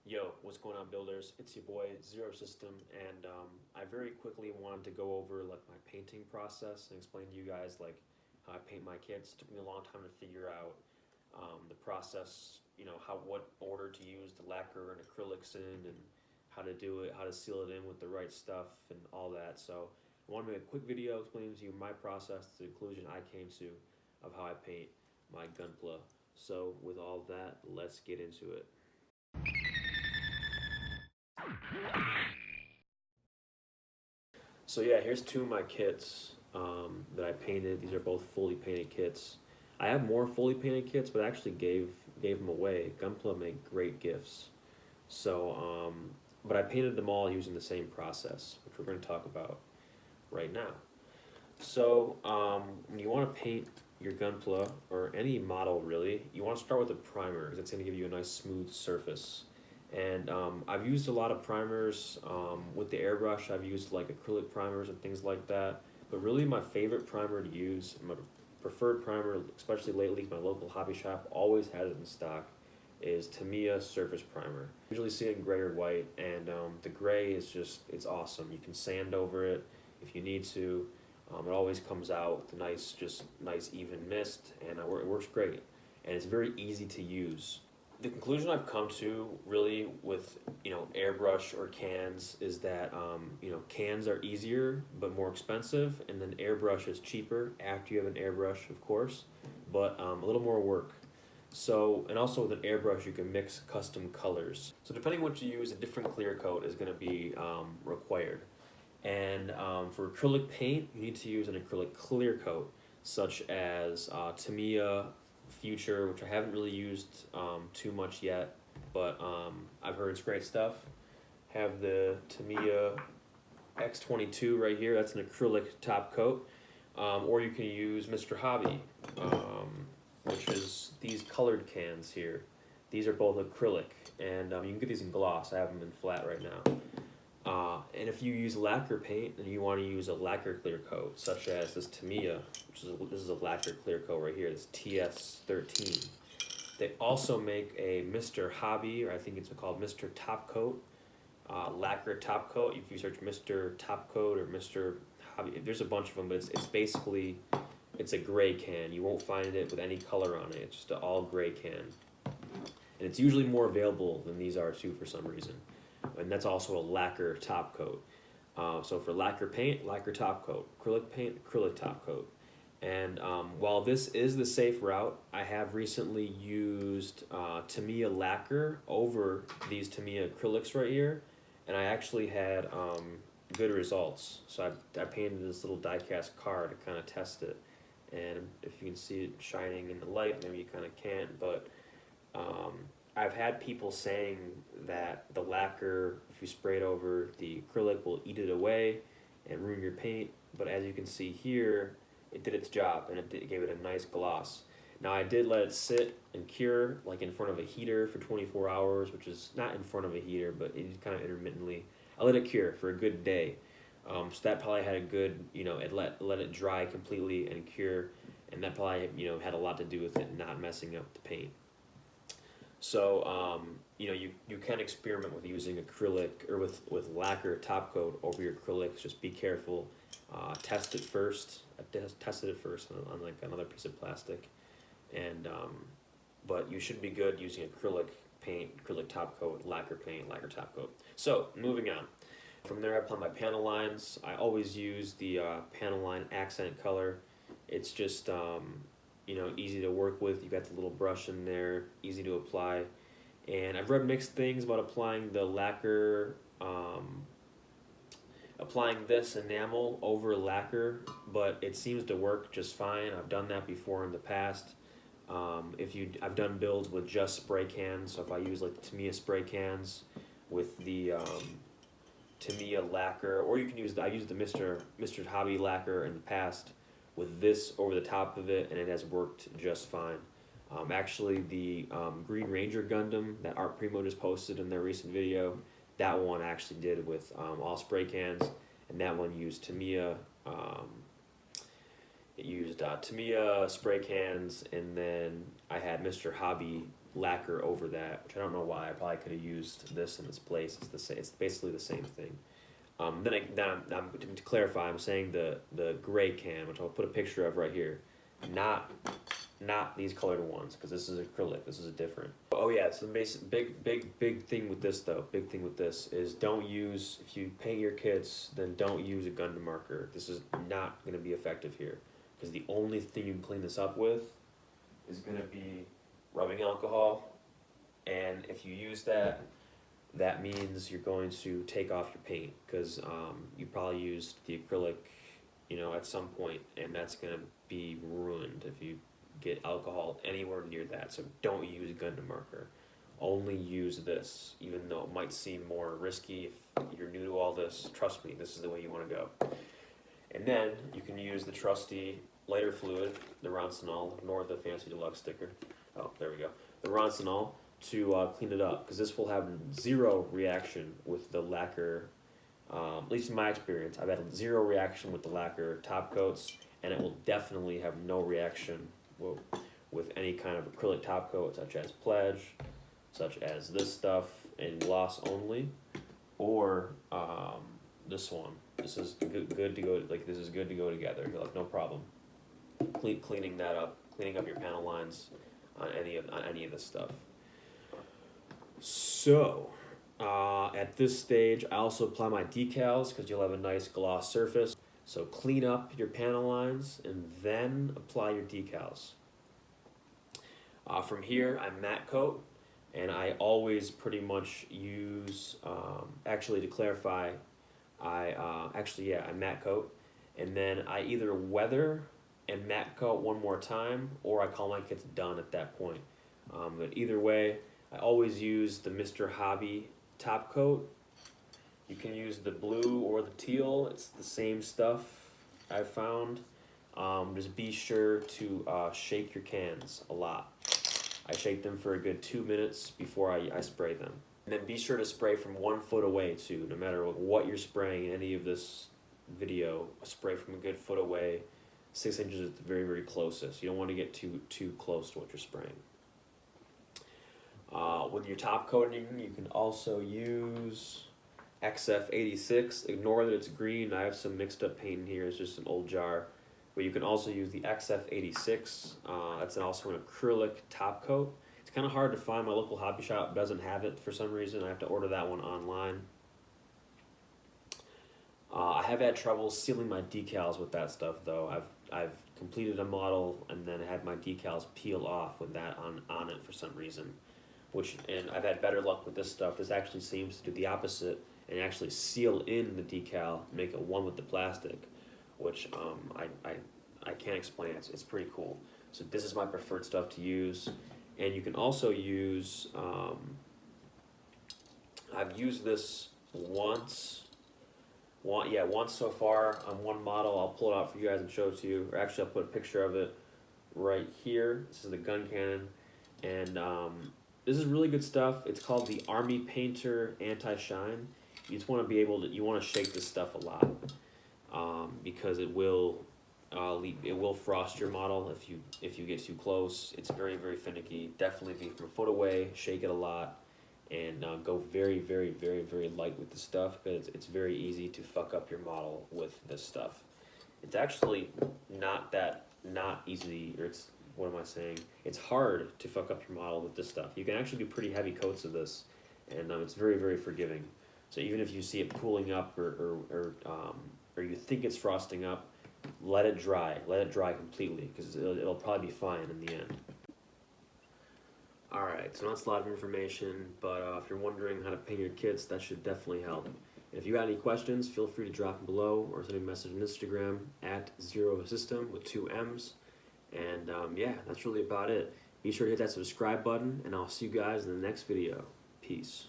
Yo, what's going on, builders? It's your boy Zero System, and I very quickly wanted to go over like my painting process and explain to you guys like how I paint my kits. It took me a long time to figure out the process, what order to use the lacquer and acrylics in, and how to do it, how to seal it in with the right stuff, and all that. So I want to make a quick video explaining to you my process, the conclusion I came to of how I paint my Gunpla. So with all that, let's get into it. So yeah, here's two of my kits that I painted. These are both fully painted kits. I have more fully painted kits, but I actually gave them away. Gunpla make great gifts. So, but I painted them all using the same process, which we're going to talk about right now. So, when you want to paint your Gunpla, or any model really, you want to start with a primer, because it's going to give you a nice smooth surface. And I've used a lot of primers with the airbrush. I've used like acrylic primers and things like that. But really my favorite primer to use, my preferred primer, especially lately, my local hobby shop always has it in stock, is Tamiya Surface Primer. Usually see it in gray or white, and the gray is just, it's awesome. You can sand over it if you need to. It always comes out with a nice even mist, and it works great. And it's very easy to use. The conclusion I've come to really with airbrush or cans is that cans are easier but more expensive, and then airbrush is cheaper after you have an airbrush, of course, but a little more work. So, and also with an airbrush you can mix custom colors. So depending what you use, a different clear coat is going to be required. And for acrylic paint, you need to use an acrylic clear coat, such as Tamiya Future, which I haven't really used too much yet, but I've heard it's great stuff. Have the Tamiya X22 right here, that's an acrylic top coat. Or you can use Mr. Hobby, which is these colored cans here. These are both acrylic, and you can get these in gloss. I have them in flat right now. And if you use lacquer paint and you want to use a lacquer clear coat, such as this Tamiya, this is a lacquer clear coat right here, this TS13. They also make a Mr. Hobby, or I think it's called Mr. Top Coat, lacquer top coat. If you search Mr. Top Coat or Mr. Hobby, there's a bunch of them, but it's basically, it's a gray can. You won't find it with any color on it. It's just an all gray can. And it's usually more available than these are too for some reason. And that's also a lacquer top coat. So for lacquer paint, lacquer top coat. Acrylic paint, acrylic top coat. And while this is the safe route, I have recently used Tamiya lacquer over these Tamiya acrylics right here, and I actually had good results. So I painted this little die-cast car to kind of test it. And if you can see it shining in the light, maybe you kind of can't, but I've had people saying that the lacquer, if you spray it over the acrylic, will eat it away and ruin your paint. But as you can see here, it did its job, and it gave it a nice gloss. Now I did let it sit and cure, like in front of a heater for 24 hours, which is not in front of a heater, but it kind of intermittently. I let it cure for a good day. So that probably had a good, it let it dry completely and cure, and that probably, had a lot to do with it not messing up the paint. So, you can experiment with using acrylic or with lacquer top coat over your acrylics. Just be careful. Test it first. I tested it first on like another piece of plastic, and but you should be good using acrylic paint, acrylic top coat, lacquer paint, lacquer top coat. So moving on. From there, I apply my panel lines. I always use the panel line accent color. It's just easy to work with. You got the little brush in there, easy to apply. And I've read mixed things about applying the lacquer, applying this enamel over lacquer, but it seems to work just fine. I've done that before in the past. I've done builds with just spray cans, so if I use like the Tamiya spray cans with the Tamiya lacquer, or you can use, I used the Mr. Hobby lacquer in the past with this over the top of it, and it has worked just fine. Actually, the Green Ranger Gundam that Art Primo just posted in their recent video, that one actually did with all spray cans, and that one used Tamiya. It used Tamiya spray cans, and then I had Mr. Hobby lacquer over that, which I don't know why. I probably could have used this in its place. It's the same. It's basically the same thing. To clarify, I'm saying the gray can, which I'll put a picture of right here, not these colored ones, because this is acrylic. This is a different. Oh yeah, so the big thing with this though. Big thing with this is don't use, if you paint your kits, then don't use a gun marker. This is not going to be effective here, because the only thing you can clean this up with is going to be rubbing alcohol, and if you use that, that means you're going to take off your paint, because you probably used the acrylic, at some point, and that's going to be ruined if you get alcohol anywhere near that. So don't use gun marker. Only use this, even though it might seem more risky if you're new to all this. Trust me, this is the way you want to go. And then you can use the trusty lighter fluid, the Roncinol, ignore the fancy deluxe sticker. Oh, there we go. The Roncinol to clean it up, because this will have zero reaction with the lacquer. At least in my experience, I've had zero reaction with the lacquer top coats, and it will definitely have no reaction with any kind of acrylic top coat, such as Pledge, such as this stuff in gloss only, or this one. This is good to go. Like, this is good to go together. You're like, no problem. Cleaning that up, cleaning up your panel lines on any of this stuff. So at this stage, I also apply my decals, because you'll have a nice gloss surface. So clean up your panel lines and then apply your decals. From here, I matte coat, and I always pretty much use, actually to clarify, I matte coat, and then I either weather and matte coat one more time, or I call my kits done at that point. But either way, I always use the Mr. Hobby top coat. You can use the blue or the teal. It's the same stuff, I've found. Just be sure to shake your cans a lot. I shake them for a good 2 minutes before I spray them. And then be sure to spray from 1 foot away too. No matter what you're spraying in any of this video, spray from a good foot away. 6 inches is the very, very closest. You don't want to get too close to what you're spraying. With your top coating, you can also use XF86. Ignore that it's green. I have some mixed up paint in here. It's just an old jar. But you can also use the XF86. That's also an acrylic top coat. It's kind of hard to find. My local hobby shop doesn't have it for some reason. I have to order that one online. I have had trouble sealing my decals with that stuff though. I've completed a model and then had my decals peel off with that on it for some reason. And I've had better luck with this stuff. This actually seems to do the opposite and actually seal in the decal, make it one with the plastic, which I can't explain. It's pretty cool. So this is my preferred stuff to use. And you can also use, I've used this once so far on one model. I'll pull it out for you guys and show it to you. Or actually, I'll put a picture of it right here. This is the gun cannon. And this is really good stuff. It's called the Army Painter AntiShine. You just want to be able to, you want to shake this stuff a lot, because it will frost your model if you get too close. It's very, very finicky. Definitely be from a foot away, shake it a lot, and go very, very, very, very light with the stuff, because it's very easy to fuck up your model with this stuff. It's actually not easy, or what am I saying? It's hard to fuck up your model with this stuff. You can actually do pretty heavy coats of this, and it's very, very forgiving. So even if you see it pooling up or you think it's frosting up, let it dry. Let it dry completely, because it'll probably be fine in the end. Alright, so that's a lot of information, but if you're wondering how to paint your kits, that should definitely help. And if you got any questions, feel free to drop them below or send me a message on Instagram @ZeroSystem with 2 M's. And yeah, that's really about it. Be sure to hit that subscribe button, and I'll see you guys in the next video. Peace.